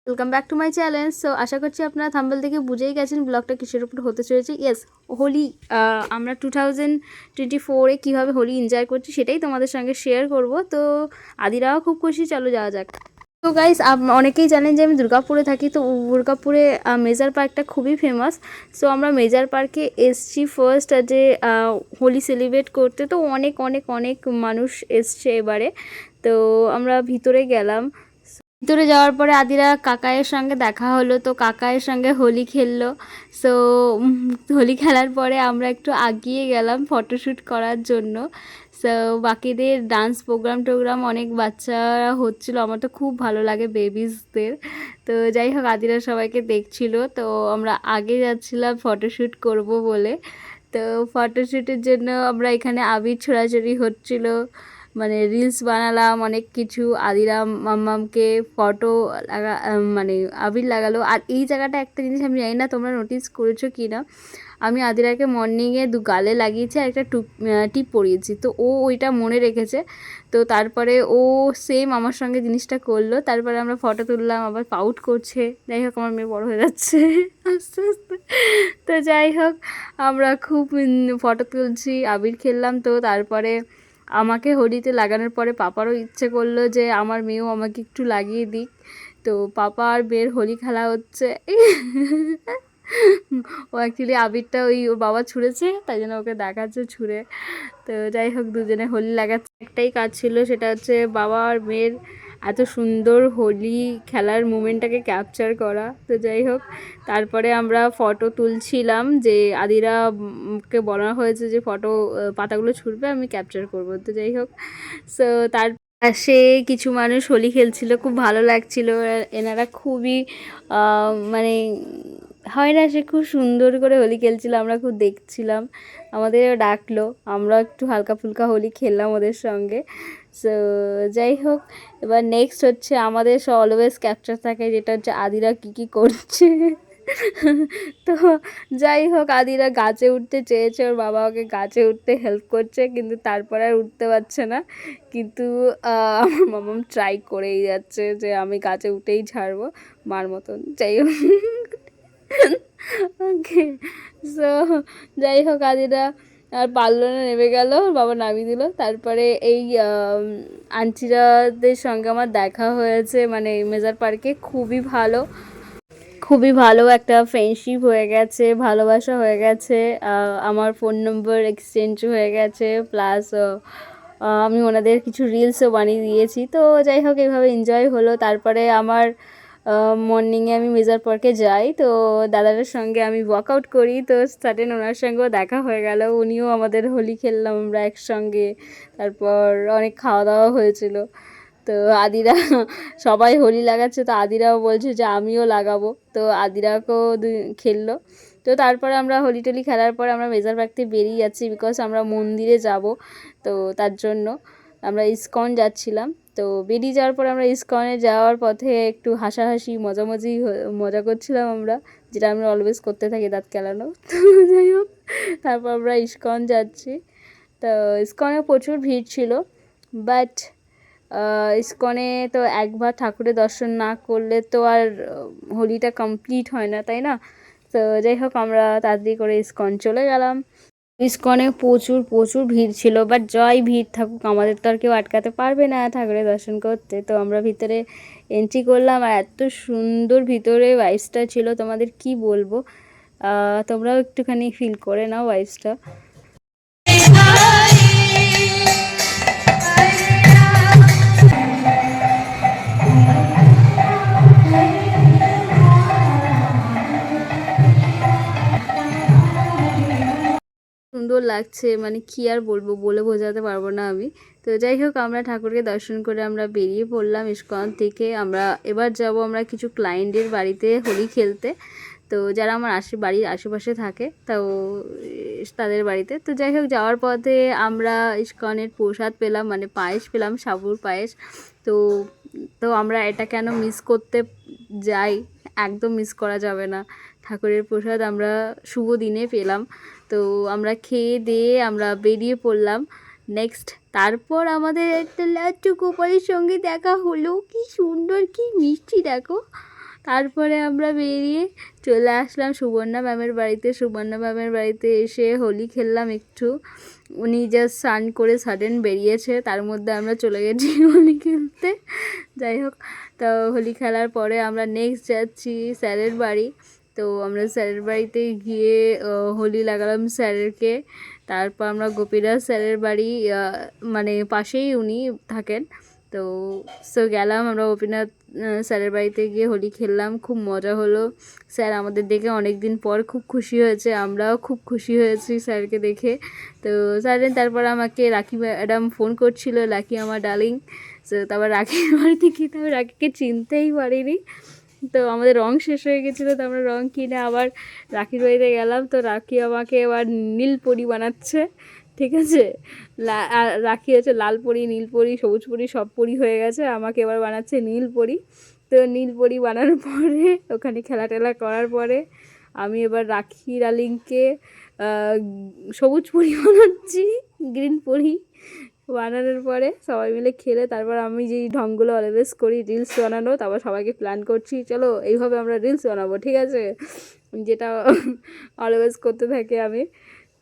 Welcome back to my channel. So আশা করছি আপনারা থাম্বনেল থেকে বুঝেই গেছেন ব্লগটা কিসের উপর হতে চলেছে। ইয়েস, হোলি। আমরা 2024-এ কীভাবে হোলি এনজয় করছি সেটাই তোমাদের সঙ্গে শেয়ার করব। তো আদিরাও খুব খুশি, চলো যাওয়া যাক। তো গাইস, অনেকেই জানেন যে আমি দুর্গাপুরে থাকি। তো দুর্গাপুরে মেজার পার্কটা খুবই ফেমাস। সো আমরা মেজার পার্কে এসছি ফার্স্ট যে হোলি সেলিব্রেট করতে। তো অনেক অনেক অনেক মানুষ এসছে এবারে। তো আমরা ভিতরে গেলাম। ভিতরে যাওয়ার পরে আদিরা কাকায়ের সঙ্গে দেখা হলো। তো কাকায়ের সঙ্গে হোলি খেললো। সো হোলি খেলার পরে আমরা একটু আগিয়ে গেলাম ফটোশ্যুট করার জন্য। সো বাকিদের ডান্স প্রোগ্রাম অনেক বাচ্চারা হচ্ছিলো, আমার তো খুব ভালো লাগে বেবিসদের। তো যাই হোক, আদিরা সবাইকে দেখছিল। তো আমরা আগে যাচ্ছিলাম ফটোশ্যুট করব বলে। তো ফটোশ্যুটের জন্য আমরা এখানে আবির ছোড়াছড়ি হচ্ছিলো, মানে রিলস বানালাম অনেক কিছু। আদিরা মাম্মামকে ফটো মানে আবির লাগালো। আর এই জায়গাটা একটা জিনিস আমি জানি না তোমরা নোটিস করেছো কি না, আমি আদিরাকে মর্নিংয়ে গালে লাগিয়েছি আর একটা টিপ পরিয়েছি। তো ও ওইটা মনে রেখেছে। তো তারপরে ও সেম আমার সঙ্গে জিনিসটা করলো। তারপরে আমরা ফটো তুললাম, আবার পাউট করছে। যাই হোক, আমার মেয়ে বড় হয়ে যাচ্ছে আস্তে আস্তে। তো যাই হোক, আমরা খুব ফটো তুলছি, আবির খেললাম। তো তারপরে আমাকে হোলিতে লাগানোর পরে পাপারও ইচ্ছে করলো যে আমার মেয়েও আমাকে একটু লাগিয়ে দিক। তো পাপা আর মেয়ের হোলি খেলা হচ্ছে। ও অ্যাকচুয়ালি আবিরটা ওর বাবা ছুঁড়েছে, তাই জন্য ওকে দেখাচ্ছে ছুঁড়ে। তো যাই হোক, দুজনে হোলি লাগাচ্ছে। একটাই কাজ ছিল, সেটা হচ্ছে বাবা আর মেয়ের এত সুন্দর হোলি খেলার মুমেন্টটাকে ক্যাপচার করা। তো যাই হোক, তারপরে আমরা ফটো তুলছিলাম, যে আদিরাকে বলা হয়েছে যে ফটো পাতাগুলো ছুটবে, আমি ক্যাপচার করব। তো যাই হোক, সো তার পাশে কিছু মানুষ হোলি খেলছিল, খুব ভালো লাগছিল। এনারা খুবই মানে হয় না, সে খুব সুন্দর করে হোলি খেলছিল, আমরা খুব দেখছিলাম। আমাদেরও ডাকলো, আমরা একটু হালকা ফুলকা হোলি খেললাম ওদের সঙ্গে। সো যাই হোক, এবার নেক্সট হচ্ছে আমাদের অলওয়েজ ক্যাপচার থাকে, যেটা হচ্ছে আদিরা কী করছে। তো যাই হোক, আদিরা গাছে উঠতে চেয়েছে, ওর বাবা ওকে গাছে উঠতে হেল্প করছে, কিন্তু তারপর আর উঠতে পারছে না। কিন্তু আমার মামাম ট্রাই করেই যাচ্ছে যে আমি গাছে উঠেই ছাড়বো মার মতন। যাই হোক, ওকে। সো যাই হোক, আদিরা আর পারলো না, নেমে গেল, বাবা নামিয়ে দিল। তারপরে এই আন্টিরাদের সঙ্গে আমার দেখা হয়েছে, মানে মেজার পার্কে। খুবই ভালো একটা ফ্রেন্ডশিপ হয়ে গেছে, ভালোবাসা হয়ে গেছে। আমার ফোন নম্বর এক্সচেঞ্জ হয়ে গেছে, প্লাস আমি ওনাদের কিছু রিলসও বানিয়ে দিয়েছি। তো যাই হোক, এইভাবে এনজয় হলো। তারপরে আমার মর্নিংয়ে আমি মেজার পার্কে যাই। তো দাদাটার সঙ্গে আমি ওয়ার্কআউট করি। তো সাডেন ওনার সঙ্গেও দেখা হয়ে গেল, উনিও আমাদের হোলি খেললাম আমরা একসঙ্গে। তারপর অনেক খাওয়া দাওয়া হয়েছিল। তো আদিরা সবাই হোলি লাগাচ্ছে, তো আদিরাও বলছে যে আমিও লাগাবো। তো আদিরাকেও খেললো। তো তারপরে আমরা হোলি টোলি খেলার পর আমরা মেজার পার্ক থেকে বেরিয়ে যাচ্ছি, বিকজ আমরা মন্দিরে যাব। তো তার জন্য আমরা ইস্কন যাচ্ছিলাম। তো বেরিয়ে যাওয়ার পর আমরা ইস্কনে যাওয়ার পথে একটু হাসাহাসি মজা করছিলাম আমরা, যেটা আমরা অলওয়েজ করতে থাকি, দাঁত কেলানো। তো যাই হোক, তারপর আমরা ইস্কন যাচ্ছি। তো ইস্কনে প্রচুর ভিড় ছিল, বাট ইস্কনে তো একবার ঠাকুরের দর্শন না করলে তো আর হোলিটা কমপ্লিট হয় না, তাই না? তো যাই হোক, আমরা তাড়াতাড়ি করে ইস্কন চলে গেলাম। ইস্কনে প্রচুর প্রচুর ভিড় ছিল, বাট জয় ভিড় থাকুক, আমাদের তো আর কেউ আটকাতে পারবে না ঠাকুরের দর্শন করতে। তো আমরা ভিতরে এন্ট্রি করলাম, আর এত সুন্দর ভিতরে ভাইবসটা ছিল, তোমাদের কি বলবো। তোমরাও একটুখানি ফিল করে নাও ভাইবসটা। সুন্দর লাগছে, মানে কি আর বলবো, বলে বোঝাতে পারবো না আমি। তো যাই হোক, আমরা ঠাকুরকে দর্শন করে আমরা বেরিয়ে পড়লাম ইস্কন থেকে। আমরা এবার যাব আমরা কিছু ক্লায়েন্টের বাড়িতে হোলি খেলতে। তো যারা আমার বাড়ির আশেপাশে থাকে, তো তাদের বাড়িতে। তো যাই হোক, যাওয়ার পথে আমরা ইস্কনের প্রসাদ পেলাম, মানে পায়েস পেলাম, সাবুর পায়েস। তো তো আমরা এটা কেন মিস করতে যাই, একদম মিস করা যাবে না। ঠাকুরের প্রসাদ আমরা শুভ দিনে পেলাম। তো আমরা খেয়ে দিয়ে আমরা বেরিয়ে পড়লাম নেক্সট। তারপর আমাদের একটা লাড্ডু গোপালের সঙ্গে দেখা হলো, কি সুন্দর কি মিষ্টি দেখো। তারপরে আমরা বেরিয়ে চলে আসলাম সুবর্ণা ম্যামের বাড়িতে। সুবর্ণা ম্যামের বাড়িতে এসে হোলি খেললাম একটু। উনি জাস্ট স্নান করে সাডেন বেরিয়েছে, তার মধ্যে আমরা চলে গেছি হোলি খেলতে। যাই হোক, তো হোলি খেলার পরে আমরা নেক্সট যাচ্ছি স্যারের বাড়ি। তো আমরা স্যারের বাড়িতে গিয়ে হোলি লাগালাম স্যারেরকে। তারপর আমরা গোপীনাথ স্যারের বাড়ি, মানে পাশেই উনি থাকেন। তো গেলাম আমরা গোপীনাথ স্যারের বাড়িতে গিয়ে হোলি খেললাম, খুব মজা হলো। স্যার আমাদের দেখে অনেক দিন পর খুব খুশি হয়েছে, আমরাও খুব খুশি হয়েছি স্যারকে দেখে। তো স্যারের তারপর আমাকে রাখি ম্যাডাম ফোন করছিল, লাকি আমার ডার্লিং। তো তারপর রাখির বাড়িতে গিয়ে তো আমি রাখিকে চিনতেই পারিনি। তো আমাদের রং শেষ হয়ে গেছিলো, তো আমরা রং কিনে আবার রাখির বাড়িতে গেলাম। তো রাখি আমাকে এবার নীল পরি বানাচ্ছে, ঠিক আছে। আর রাখি হচ্ছে লাল পরি, নীল পরি, সবুজ পরি, সব পরি হয়ে গেছে, আমাকে এবার বানাচ্ছে নীল পরি। তো নীল পরি বানানোর পরে ওখানে খেলা টেলা করার পরে আমি এবার রাখি ডার্লিংকে সবুজ পরি বানাচ্ছি, গ্রিন পরি বানানোর পরে সবাই মিলে খেলে তারপর আমি যেই ঢংগুলো অলওয়েজ করি রিলস বানানো, তারপর সবাইকে প্ল্যান করছি চলো এইভাবে আমরা রিলস বানাবো, ঠিক আছে, যেটা অলওয়েজ করতে থাকি আমি।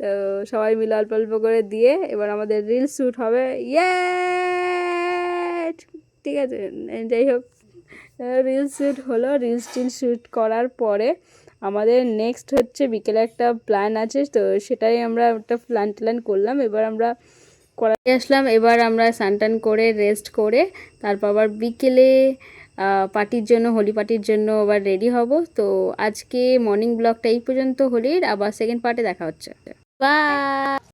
তো সবাই মিলে অল্প অল্প করে দিয়ে এবার আমাদের রিলস শ্যুট হবে, ইয়ে, ঠিক আছে। যাই হোক, রিলস শ্যুট হলো। রিলস টিল শ্যুট করার পরে আমাদের নেক্সট হচ্ছে বিকেলে একটা প্ল্যান আছে, তো সেটাই আমরা একটা প্ল্যান করলাম। এবার আমরা করাতে আসলাম, এবার আমরা স্নান করে রেস্ট করে তারপর আবার বিকেলে পার্টির জন্য, হোলি পার্টির জন্য আবার রেডি হব। তো আজকে মর্নিং ব্লগটা এই পর্যন্ত হোলির, আবার সেকেন্ড পার্টে দেখা হচ্ছে। বাই।